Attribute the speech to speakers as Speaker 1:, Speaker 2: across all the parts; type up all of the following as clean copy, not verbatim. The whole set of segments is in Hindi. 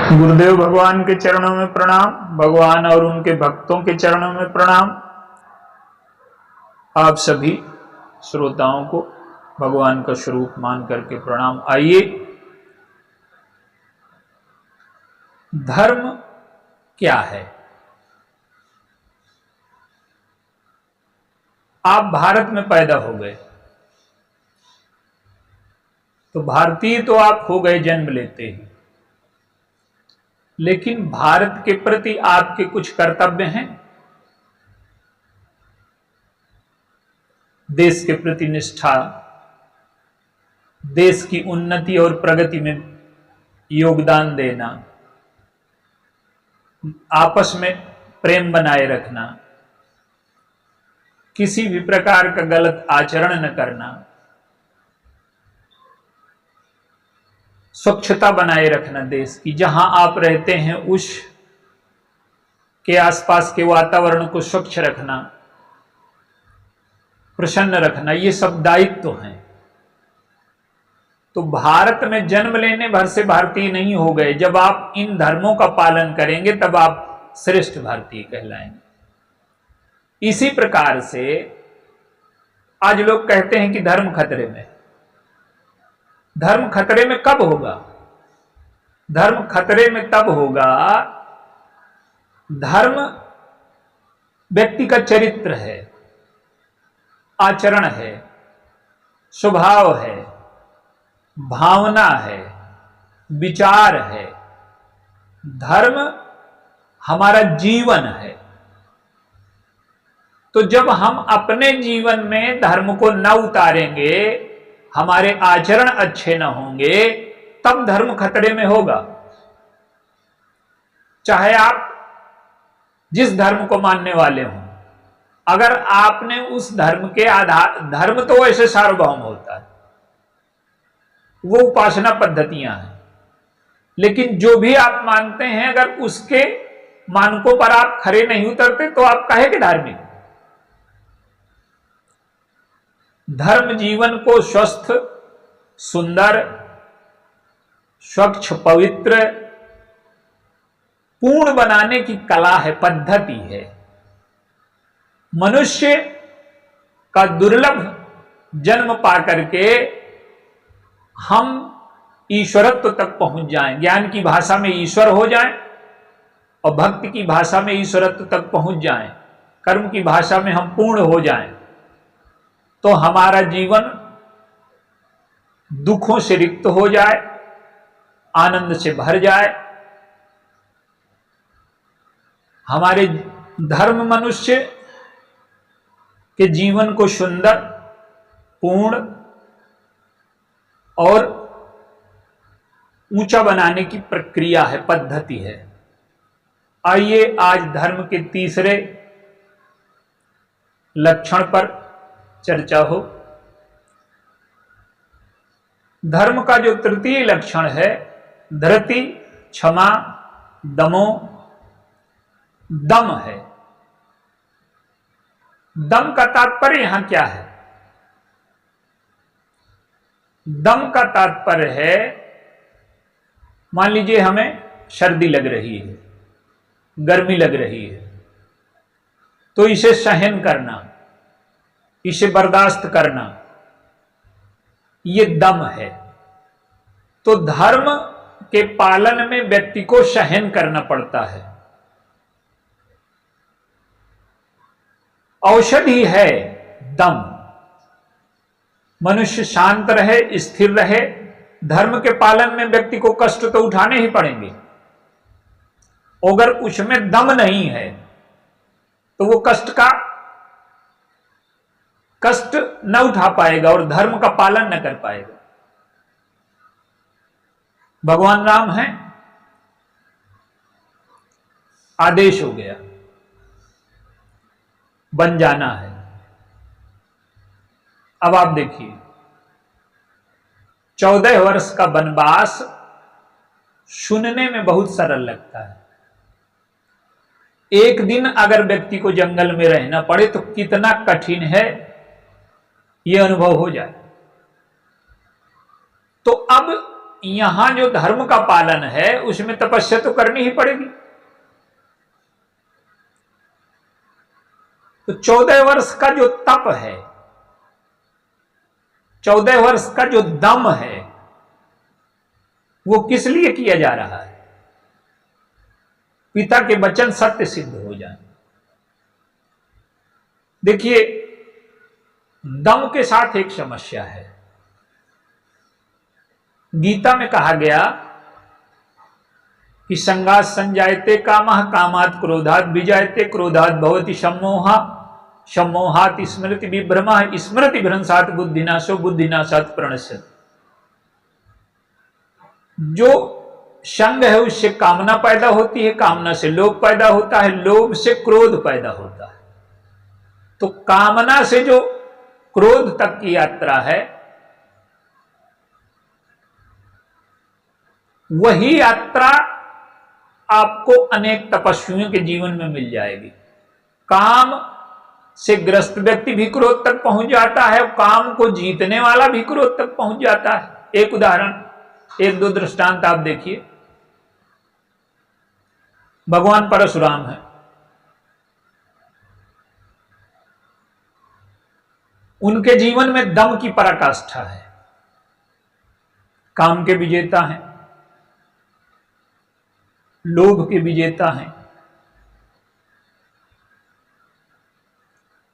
Speaker 1: गुरुदेव भगवान के चरणों में प्रणाम। भगवान और उनके भक्तों के चरणों में प्रणाम। आप सभी श्रोताओं को भगवान का स्वरूप मान करके प्रणाम। आइए, धर्म क्या है? आप भारत में पैदा हो गए तो भारतीय तो आप हो गए जन्म लेते ही, लेकिन भारत के प्रति आपके कुछ कर्तव्य हैं। देश के प्रति निष्ठा, देश की उन्नति और प्रगति में योगदान देना, आपस में प्रेम बनाए रखना, किसी भी प्रकार का गलत आचरण न करना, स्वच्छता बनाए रखना, देश की जहां आप रहते हैं उस के आसपास के वातावरण को स्वच्छ रखना, प्रसन्न रखना, ये सब दायित्व हैं। तो भारत में जन्म लेने भर से भारतीय नहीं हो गए। जब आप इन धर्मों का पालन करेंगे तब आप श्रेष्ठ भारतीय कहलाएंगे। इसी प्रकार से आज लोग कहते हैं कि धर्म खतरे में। धर्म खतरे में कब होगा? धर्म खतरे में तब होगा, धर्म व्यक्ति का चरित्र है, आचरण है, स्वभाव है, भावना है, विचार है। धर्म हमारा जीवन है। तो जब हम अपने जीवन में धर्म को न उतारेंगे, हमारे आचरण अच्छे न होंगे, तब धर्म खतरे में होगा। चाहे आप जिस धर्म को मानने वाले हों, अगर आपने उस धर्म के आधार, धर्म तो ऐसे सार्वभौम होता है, वो उपासना पद्धतियां हैं, लेकिन जो भी आप मानते हैं अगर उसके मानकों पर आप खरे नहीं उतरते तो आप काहे के धार्मिक? धर्म जीवन को स्वस्थ, सुंदर, स्वच्छ, पवित्र, पूर्ण बनाने की कला है, पद्धति है। मनुष्य का दुर्लभ जन्म पाकर के हम ईश्वरत्व तक पहुंच जाएं, ज्ञान की भाषा में ईश्वर हो जाएं और भक्ति की भाषा में ईश्वरत्व तक पहुंच जाएं, कर्म की भाषा में हम पूर्ण हो जाएं, तो हमारा जीवन दुखों से रिक्त हो जाए, आनंद से भर जाए। हमारे धर्म मनुष्य के जीवन को सुंदर, पूर्ण और ऊंचा बनाने की प्रक्रिया है, पद्धति है। आइए आज धर्म के तीसरे लक्षण पर चर्चा हो। धर्म का जो तृतीय लक्षण है, धृति, क्षमा, दमो, दम है। दम का तात्पर्य यहां क्या है? दम का तात्पर्य है, मान लीजिए हमें सर्दी लग रही है, गर्मी लग रही है, तो इसे सहन करना, इसे बर्दाश्त करना, ये दम है। तो धर्म के पालन में व्यक्ति को सहन करना पड़ता है। औषधि है दम। मनुष्य शांत रहे, स्थिर रहे, धर्म के पालन में व्यक्ति को कष्ट तो उठाने ही पड़ेंगे। अगर उसमें दम नहीं है तो वो कष्ट न उठा पाएगा और धर्म का पालन न कर पाएगा। भगवान राम हैं, आदेश हो गया, बन जाना है। अब आप देखिए, 14 वर्ष का वनवास सुनने में बहुत सरल लगता है। एक दिन अगर व्यक्ति को जंगल में रहना पड़े तो कितना कठिन है यह अनुभव हो जाए। तो अब यहां जो धर्म का पालन है उसमें तपस्या तो करनी ही पड़ेगी। तो 14 वर्ष का जो तप है, 14 वर्ष का जो दम है, वो किस लिए किया जा रहा है? पिता के वचन सत्य सिद्ध हो जाए। देखिए, दम के साथ एक समस्या है। गीता में कहा गया कि संगात संजायते कामः, कामात् क्रोधात् विजायते, क्रोधात् भवति सम्मोहः, सम्मोहात् स्मृति विभ्रमः, स्मृति भ्रंशात् बुद्धिनाशो, बुद्धिनाशात् प्रणश्यति। जो संग है उससे कामना पैदा होती है, कामना से लोभ पैदा होता है, लोभ से क्रोध पैदा होता है। तो कामना से जो क्रोध तक की यात्रा है, वही यात्रा आपको अनेक तपस्वियों के जीवन में मिल जाएगी। काम से ग्रस्त व्यक्ति भी क्रोध तक पहुंच जाता है, काम को जीतने वाला भी क्रोध तक पहुंच जाता है। एक उदाहरण, एक दो दृष्टांत आप देखिए। भगवान परशुराम है, उनके जीवन में दम की पराकाष्ठा है, काम के विजेता हैं, लोभ के विजेता हैं,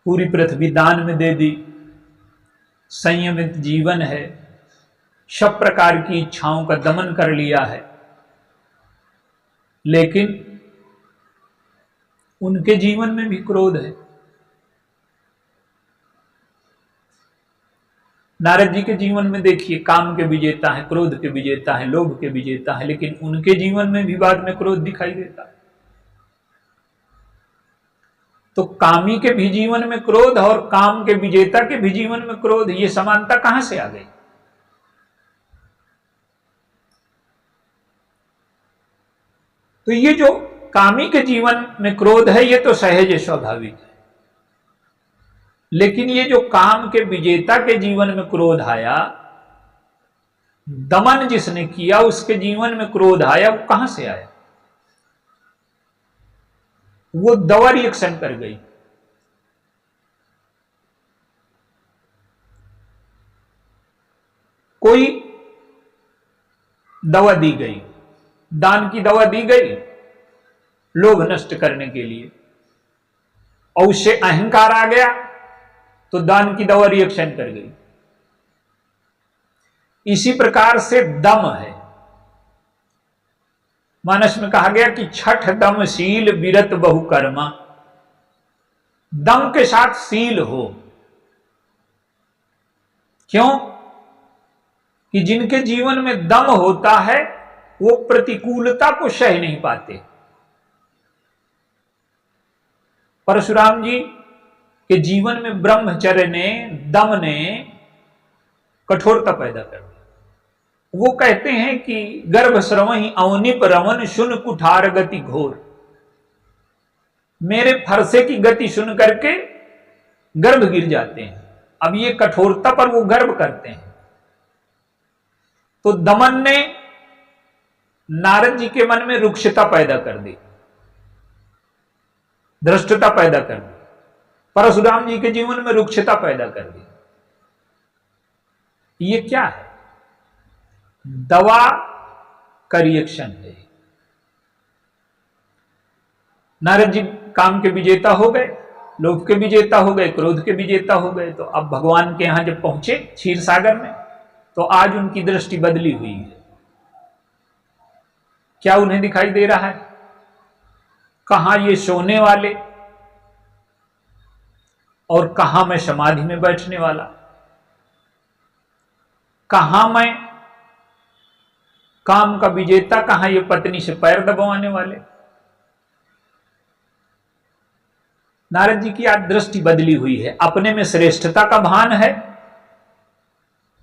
Speaker 1: पूरी पृथ्वी दान में दे दी, संयमित जीवन है, सब प्रकार की इच्छाओं का दमन कर लिया है। लेकिन उनके जीवन में भी क्रोध है। नारद जी के जीवन में देखिए, काम के विजेता है, क्रोध के विजेता है, लोभ के विजेता है, लेकिन उनके जीवन में भी बाद में क्रोध दिखाई देता है। तो कामी के भी जीवन में क्रोध और काम के विजेता के भी जीवन में क्रोध, ये समानता कहां से आ गई? तो ये जो कामी के जीवन में क्रोध है, ये तो सहज स्वाभाविक है। लेकिन ये जो काम के विजेता के जीवन में क्रोध आया, दमन जिसने किया उसके जीवन में क्रोध आया, वो कहां से आया? वो दवा रिएक्शन कर गई। कोई दवा दी गई, दान की दवा दी गई लोभ नष्ट करने के लिए, और उससे अहंकार आ गया तो दान की दवा रिएक्शन कर गई। इसी प्रकार से दम है। मानस में कहा गया कि छठ दम शील विरत बहु कर्मा। दम के साथ शील हो। क्यों? कि जिनके जीवन में दम होता है वो प्रतिकूलता को सह नहीं पाते। परशुराम जी के जीवन में ब्रह्मचर्य ने, दम ने कठोरता पैदा कर दी। वो कहते हैं कि गर्भ श्रवहि अवनिप रमन सुन कुठार गति घोर। मेरे फरसे की गति सुन करके गर्भ गिर जाते हैं। अब ये कठोरता पर वो गर्व करते हैं। तो दमन ने नारद जी के मन में रुक्षता पैदा कर दी, धृष्टता पैदा कर दी। परशुराम जी के जीवन में रुक्षता पैदा कर दी। ये क्या है? दवा का रिएक्शन है। नारद जी काम के विजेता हो गए, लोभ के विजेता हो गए, क्रोध के विजेता हो गए। तो अब भगवान के यहां जब पहुंचे क्षीर सागर में, तो आज उनकी दृष्टि बदली हुई है। क्या उन्हें दिखाई दे रहा है? कहां ये सोने वाले और कहां मैं समाधि में बैठने वाला, कहां मैं काम का विजेता, कहां ये पत्नी से पैर दबाने वाले। नारद जी की आज दृष्टि बदली हुई है। अपने में श्रेष्ठता का भान है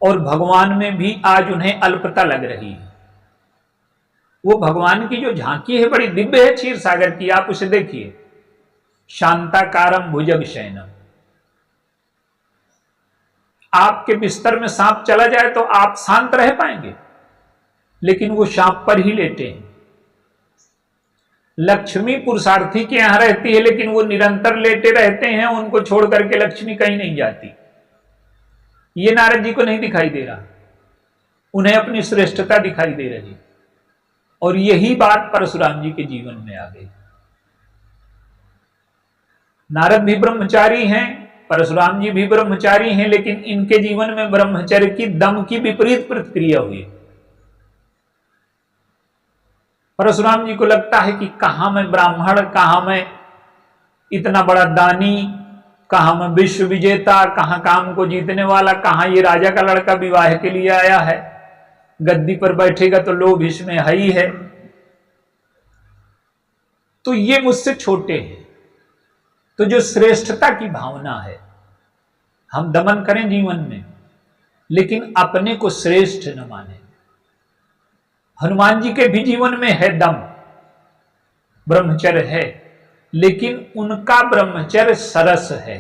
Speaker 1: और भगवान में भी आज उन्हें अल्पता लग रही है। वो भगवान की जो झांकी है बड़ी दिव्य है क्षीर सागर की। आप उसे देखिए, शांताकारम भुजग शयनम। आपके बिस्तर में सांप चला जाए तो आप शांत रह पाएंगे? लेकिन वो सांप पर ही लेटे हैं। लक्ष्मी पुरुषार्थी के यहां रहती है, लेकिन वो निरंतर लेटे रहते हैं, उनको छोड़ करके लक्ष्मी कहीं नहीं जाती। ये नारद जी को नहीं दिखाई दे रहा, उन्हें अपनी श्रेष्ठता दिखाई दे रही। और यही बात परशुराम जी के जीवन में आ गई। नारद भी ब्रह्मचारी हैं, परशुराम जी भी ब्रह्मचारी हैं, लेकिन इनके जीवन में ब्रह्मचर्य की दम की विपरीत प्रतिक्रिया हुई। परशुराम जी को लगता है कि कहां मैं ब्राह्मण, कहां मैं इतना बड़ा दानी, कहां मैं विश्व विजेता, कहां काम को जीतने वाला, कहां ये राजा का लड़का विवाह के लिए आया है, गद्दी पर बैठेगा तो लोभ इसमें है ही है, तो ये मुझसे छोटे हैं। तो जो श्रेष्ठता की भावना है हम दमन करें जीवन में, लेकिन अपने को श्रेष्ठ न माने। हनुमान जी के भी जीवन में है दम, ब्रह्मचर्य है, लेकिन उनका ब्रह्मचर्य सरस है,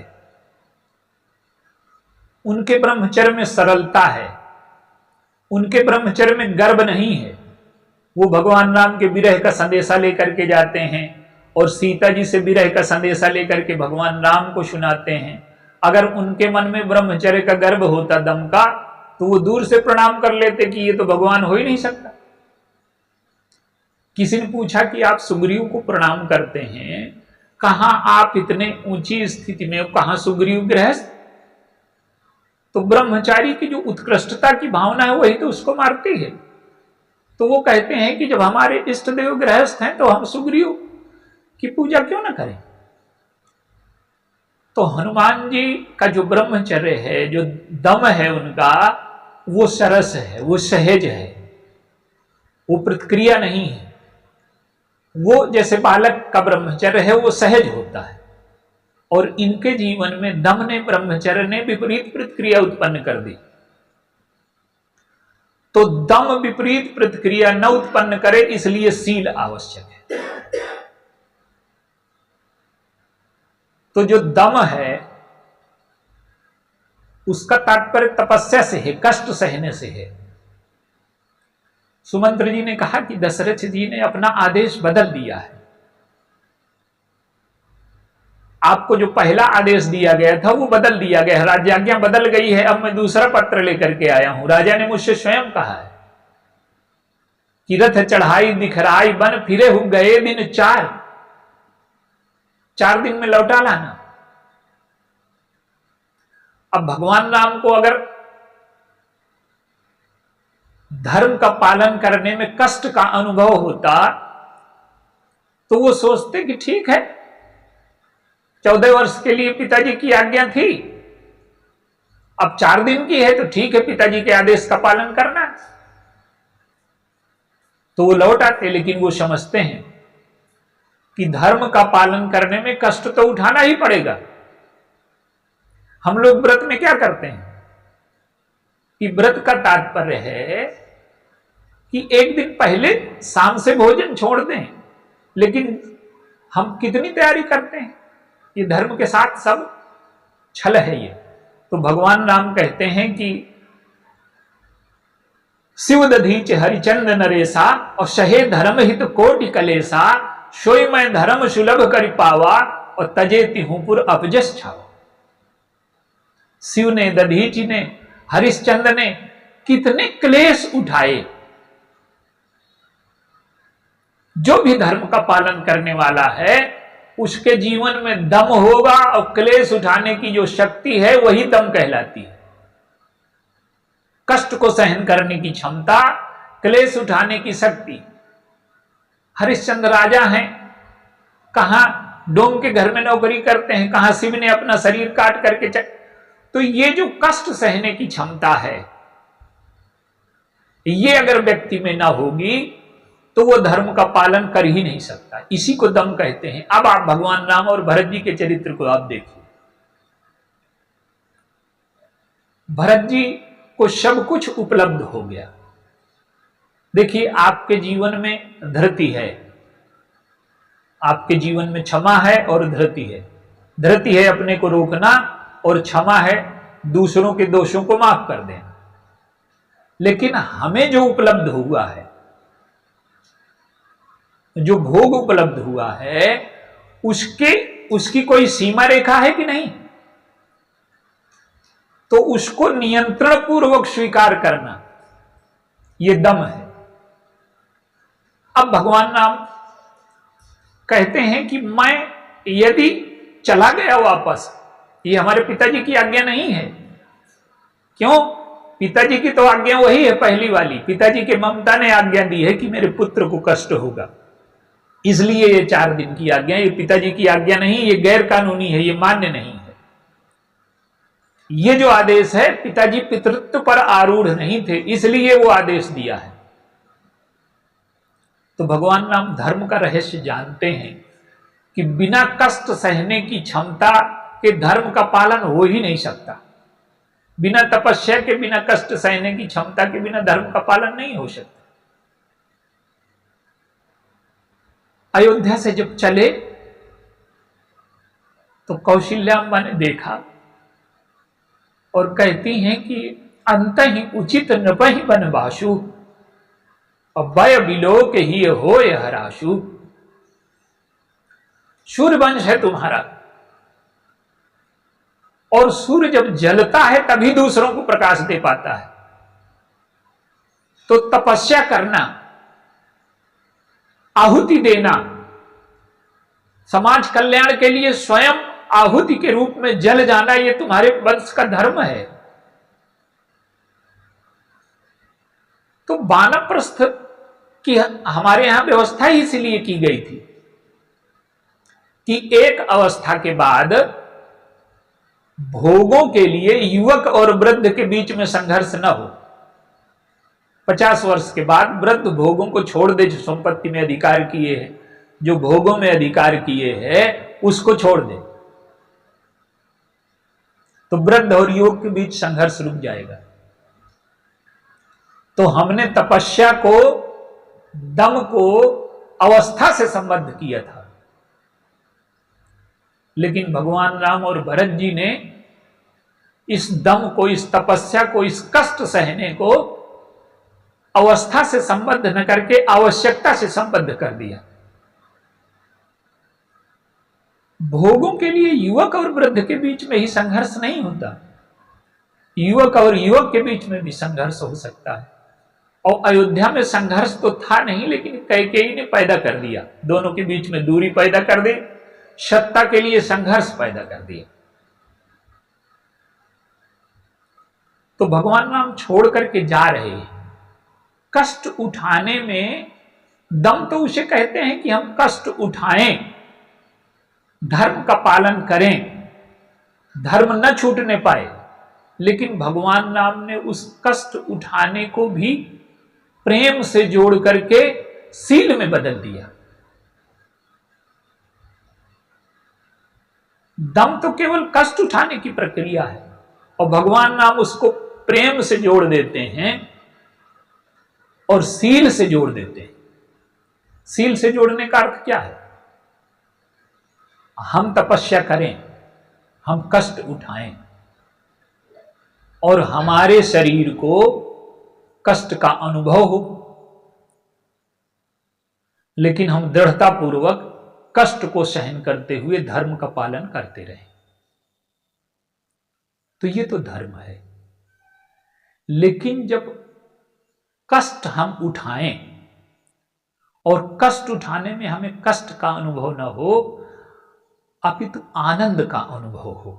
Speaker 1: उनके ब्रह्मचर्य में सरलता है, उनके ब्रह्मचर्य में गर्व नहीं है। वो भगवान राम के विरह का संदेशा लेकर के जाते हैं और सीता जी से विरह का संदेशा लेकर के भगवान राम को सुनाते हैं। अगर उनके मन में ब्रह्मचर्य का गर्व होता, दम का, तो वो दूर से प्रणाम कर लेते कि ये तो भगवान हो ही नहीं सकता। किसी ने पूछा कि आप सुग्रीव को प्रणाम करते हैं, कहां आप इतने ऊंची स्थिति में, कहां सुग्रीव गृहस्थ? तो ब्रह्मचारी की जो उत्कृष्टता की भावना है वही तो उसको मारती है। तो वो कहते हैं कि जब हमारे इष्ट देव गृहस्थ हैं तो हम सुग्रीव की पूजा क्यों ना करें। तो हनुमान जी का जो ब्रह्मचर्य है, जो दम है उनका, वो सरस है, वो सहज है, वो प्रतिक्रिया नहीं है। वो जैसे बालक का ब्रह्मचर्य है वो सहज होता है, और इनके जीवन में दम ने, ब्रह्मचर्य ने विपरीत प्रतिक्रिया उत्पन्न कर दी। तो दम विपरीत प्रतिक्रिया न उत्पन्न करे, इसलिए शील आवश्यक है। तो जो दम है उसका तात्पर्य तपस्या से है, कष्ट सहने से है। सुमंत्र जी ने कहा कि दशरथ जी ने अपना आदेश बदल दिया है। आपको जो पहला आदेश दिया गया था वो बदल दिया गया है, राज्याज्ञा बदल गई है, अब मैं दूसरा पत्र लेकर के आया हूं। राजा ने मुझसे स्वयं कहा है कि रथ चढ़ाई दिखराई बन फिरे हो गए दिन 4 दिन में लौटा लाना। अब भगवान राम को अगर धर्म का पालन करने में कष्ट का अनुभव होता तो वो सोचते कि ठीक है, 14 वर्ष के लिए पिताजी की आज्ञा थी, अब 4 दिन की है तो ठीक है, पिताजी के आदेश का पालन करना है। तो वो लौट आते, लेकिन वो समझते हैं कि धर्म का पालन करने में कष्ट तो उठाना ही पड़ेगा। हम लोग व्रत में क्या करते हैं कि व्रत का तात्पर्य है कि एक दिन पहले शाम से भोजन छोड़ दें, लेकिन हम कितनी तैयारी करते हैं, ये धर्म के साथ सब छल है ये। तो भगवान राम कहते हैं कि शिव दधीच हरिचंद नरेसा और सहे धर्म हित कोटि कलेसा, सोई मैं धर्म सुलभ कर पावा और तजेति हूं पुर अपजस छावा। शिव ने, दधीच ने, हरिश्चंद्र ने कितने क्लेश उठाए। जो भी धर्म का पालन करने वाला है उसके जीवन में दम होगा, और क्लेश उठाने की जो शक्ति है वही दम कहलाती है। कष्ट को सहन करने की क्षमता, क्लेश उठाने की शक्ति। हरिश्चंद्र राजा हैं, कहां डोम के घर में नौकरी करते हैं, कहां शिव ने अपना शरीर काट करके तो ये जो कष्ट सहने की क्षमता है, ये अगर व्यक्ति में ना होगी तो वो धर्म का पालन कर ही नहीं सकता। इसी को दम कहते हैं। अब आप भगवान राम और भरत जी के चरित्र को आप देखिए। भरत जी को सब कुछ उपलब्ध हो गया। देखिए, आपके जीवन में धृति है, आपके जीवन में क्षमा है और धृति है। धृति है अपने को रोकना, और क्षमा है दूसरों के दोषों को माफ कर देना। लेकिन हमें जो उपलब्ध हुआ है जो भोग उपलब्ध हुआ है उसकी कोई सीमा रेखा है कि नहीं? तो उसको नियंत्रण पूर्वक स्वीकार करना, यह दम है। अब भगवान राम कहते हैं कि मैं यदि चला गया वापस, ये हमारे पिताजी की आज्ञा नहीं है। क्यों? पिताजी की तो आज्ञा वही है पहली वाली, पिताजी के ममता ने आज्ञा दी है कि मेरे पुत्र को कष्ट होगा, इसलिए ये 4 दिन की आज्ञा, ये पिताजी की आज्ञा नहीं, ये गैर कानूनी है, ये मान्य नहीं है। ये जो आदेश है, पिताजी पितृत्व पर आरूढ़ नहीं थे, इसलिए वो आदेश दिया है। तो भगवान राम धर्म का रहस्य जानते हैं कि बिना कष्ट सहने की क्षमता के धर्म का पालन हो ही नहीं सकता। बिना तपस्या के, बिना कष्ट सहने की क्षमता के बिना धर्म का पालन नहीं हो सकता। अयोध्या से जब चले तो कौशल्याम्बा ने देखा और कहती हैं कि अंत ही उचित नपहि बनवासु, अभय बिलोक ही होय हराशु। सूर्य वंश है तुम्हारा, और सूर्य जब जलता है तभी दूसरों को प्रकाश दे पाता है। तो तपस्या करना, आहुति देना, समाज कल्याण के लिए स्वयं आहुति के रूप में जल जाना, यह तुम्हारे वंश का धर्म है। तो वानप्रस्थ की हमारे यहां व्यवस्था ही इसलिए की गई थी कि एक अवस्था के बाद भोगों के लिए युवक और वृद्ध के बीच में संघर्ष न हो। 50 वर्ष के बाद वृद्ध भोगों को छोड़ दे, जो संपत्ति में अधिकार किए हैं, जो भोगों में अधिकार किए हैं, उसको छोड़ दे, तो वृद्ध और युवक के बीच संघर्ष रुक जाएगा। तो हमने तपस्या को, दम को अवस्था से संबद्ध किया था, लेकिन भगवान राम और भरत जी ने इस दम को, इस तपस्या को, इस कष्ट सहने को अवस्था से संबद्ध न करके आवश्यकता से संबद्ध कर दिया। भोगों के लिए युवक और वृद्ध के बीच में ही संघर्ष नहीं होता, युवक और युवक के बीच में भी संघर्ष हो सकता है। और अयोध्या में संघर्ष तो था नहीं, लेकिन कैकेयी ने पैदा कर दिया, दोनों के बीच में दूरी पैदा कर दी, सत्ता के लिए संघर्ष पैदा कर दिया। तो भगवान राम छोड़ करके जा रहे हैं। कष्ट उठाने में दम तो उसे कहते हैं कि हम कष्ट उठाएं, धर्म का पालन करें, धर्म न छूटने पाए। लेकिन भगवान राम ने उस कष्ट उठाने को भी प्रेम से जोड़ करके सील में बदल दिया। दम तो केवल कष्ट उठाने की प्रक्रिया है, और भगवान राम उसको प्रेम से जोड़ देते हैं और सील से जोड़ देते हैं। सील से जोड़ने का अर्थ क्या है? हम तपस्या करें, हम कष्ट उठाएं, और हमारे शरीर को कष्ट का अनुभव हो, लेकिन हम दृढ़ता पूर्वक कष्ट को सहन करते हुए धर्म का पालन करते रहें। तो ये तो धर्म है। लेकिन जब कष्ट हम उठाएं और कष्ट उठाने में हमें कष्ट का अनुभव न हो, अपितु आनंद का अनुभव हो,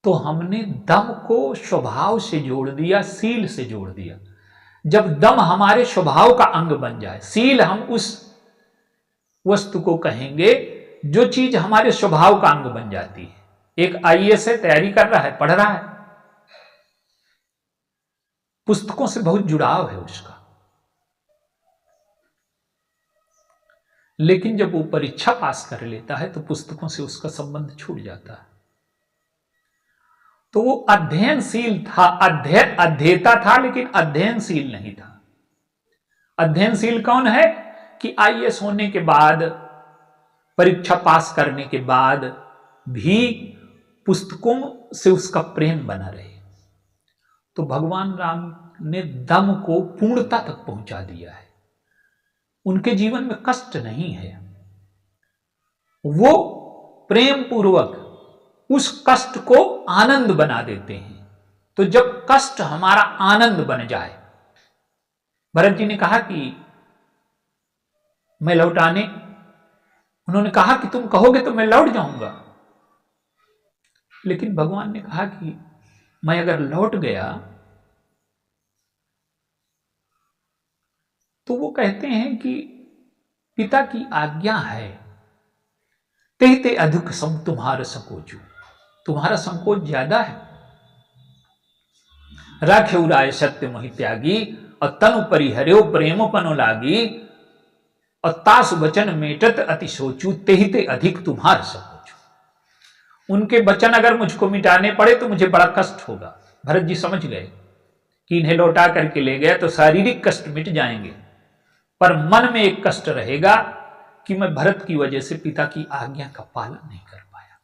Speaker 1: तो हमने दम को स्वभाव से जोड़ दिया, सील से जोड़ दिया। जब दम हमारे स्वभाव का अंग बन जाए, सील हम उस वस्तु को कहेंगे जो चीज हमारे स्वभाव का अंग बन जाती है। एक आईएएस है, तैयारी कर रहा है, पढ़ रहा है, पुस्तकों से बहुत जुड़ाव है उसका, लेकिन जब वो परीक्षा पास कर लेता है तो पुस्तकों से उसका संबंध छूट जाता है। तो वो अध्ययनशील था, अध्येता था, लेकिन अध्ययनशील नहीं था। अध्ययनशील कौन है? कि आईएएस होने के बाद, परीक्षा पास करने के बाद भी पुस्तकों से उसका प्रेम बना रहे। तो भगवान राम ने दम को पूर्णता तक पहुंचा दिया है। उनके जीवन में कष्ट नहीं है, वो प्रेम पूर्वक उस कष्ट को आनंद बना देते हैं। तो जब कष्ट हमारा आनंद बन जाए, भरत जी ने कहा कि मैं लौटाने, उन्होंने कहा कि तुम कहोगे तो मैं लौट जाऊंगा, लेकिन भगवान ने कहा कि मैं अगर लौट गया तो वो कहते हैं कि पिता की आज्ञा है, ते अधिक सम तुम्हारा संकोचो, तुम्हारा संकोच ज्यादा है। राखे उराय सत्य मोहि त्यागी, और तनु परिहर्यो प्रेम पनो लागी, और तास वचन मेटत अति सोचू, ते अधिक तुम्हारा संकोचो। उनके वचन अगर मुझको मिटाने पड़े तो मुझे बड़ा कष्ट होगा। भरत जी समझ गए कि इन्हें लौटा करके ले गया तो शारीरिक कष्ट मिट जाएंगे, पर मन में एक कष्ट रहेगा कि मैं भरत की वजह से पिता की आज्ञा का पालन नहीं कर पाया।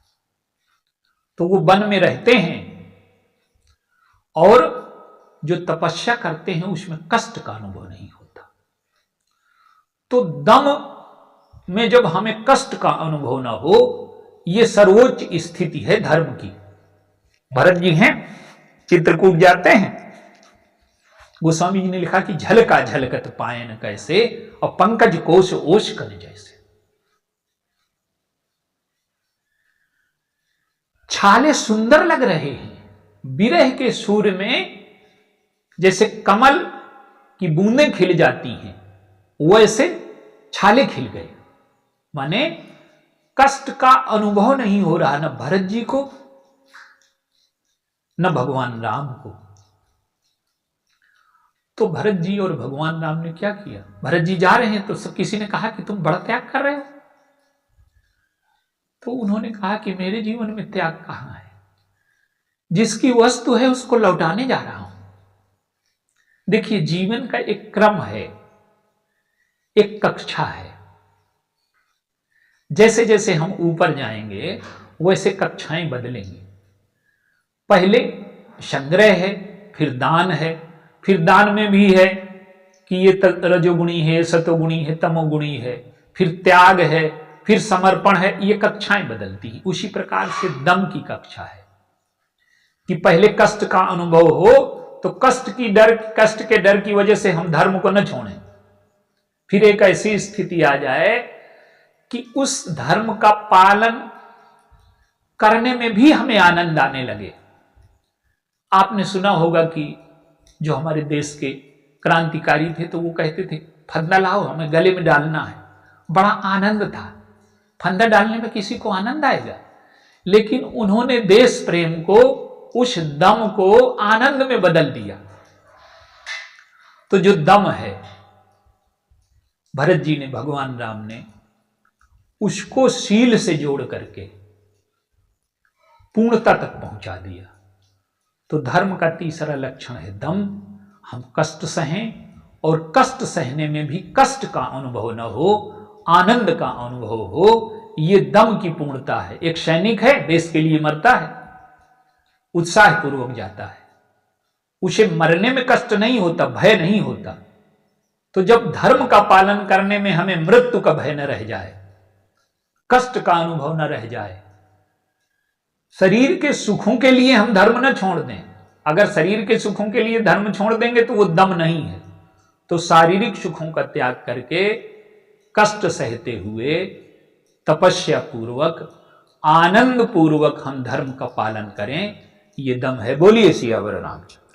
Speaker 1: तो वो वन में रहते हैं और जो तपस्या करते हैं उसमें कष्ट का अनुभव नहीं होता। तो दम में जब हमें कष्ट का अनुभव ना हो, यह सर्वोच्च स्थिति है धर्म की। भरत जी हैं, चित्रकूट जाते हैं, गोस्वामी जी ने लिखा कि झलका झलकत पायन कैसे, और पंकज कोश ओश कन जैसे। छाले सुंदर लग रहे हैं, विरह के सूर्य में जैसे कमल की बूंदें खिल जाती हैं, वैसे छाले खिल गए। माने कष्ट का अनुभव नहीं हो रहा, न भरत जी को न भगवान राम को। तो भरत जी और भगवान राम ने क्या किया, भरत जी जा रहे हैं तो सब किसी ने कहा कि तुम बड़ा त्याग कर रहे हो। तो उन्होंने कहा कि मेरे जीवन में त्याग कहां है, जिसकी वस्तु है उसको लौटाने जा रहा हूं। देखिए, जीवन का एक क्रम है, एक कक्षा है। जैसे जैसे हम ऊपर जाएंगे वैसे कक्षाएं बदलेंगी। पहले संग्रह है, फिर दान है, फिर दान में भी है कि ये रजोगुणी है, सतोगुणी है, तमोगुणी है, फिर त्याग है, फिर समर्पण है। ये कक्षाएं बदलती हैं। उसी प्रकार से दम की कक्षा है कि पहले कष्ट का अनुभव हो तो कष्ट के डर की वजह से हम धर्म को न छोड़ें। फिर एक ऐसी स्थिति आ जाए कि उस धर्म का पालन करने में भी हमें आनंद आने लगे। आपने सुना होगा कि जो हमारे देश के क्रांतिकारी थे तो वो कहते थे, फंदा लाओ, हमें गले में डालना है। बड़ा आनंद था। फंदा डालने में किसी को आनंद आएगा, लेकिन उन्होंने देश प्रेम को, उस दम को आनंद में बदल दिया। तो जो दम है, भरत जी ने, भगवान राम ने उसको शील से जोड़ करके पूर्णता तक पहुंचा दिया। तो धर्म का तीसरा लक्षण है दम। हम कष्ट सहें और कष्ट सहने में भी कष्ट का अनुभव न हो, आनंद का अनुभव हो। ये दम की पूर्णता है। एक सैनिक है, देश के लिए मरता है, उत्साह पूर्वक जाता है, उसे मरने में कष्ट नहीं होता, भय नहीं होता। तो जब धर्म का पालन करने में हमें मृत्यु का भय न रह जाए, कष्ट का अनुभव न रह जाए, शरीर के सुखों के लिए हम धर्म न छोड़ दें। अगर शरीर के सुखों के लिए धर्म छोड़ देंगे तो वो दम नहीं है। तो शारीरिक सुखों का त्याग करके कष्ट सहते हुए तपस्या पूर्वक, आनंद पूर्वक हम धर्म का पालन करें, ये दम है। बोलिए सियावर रामचंद्र।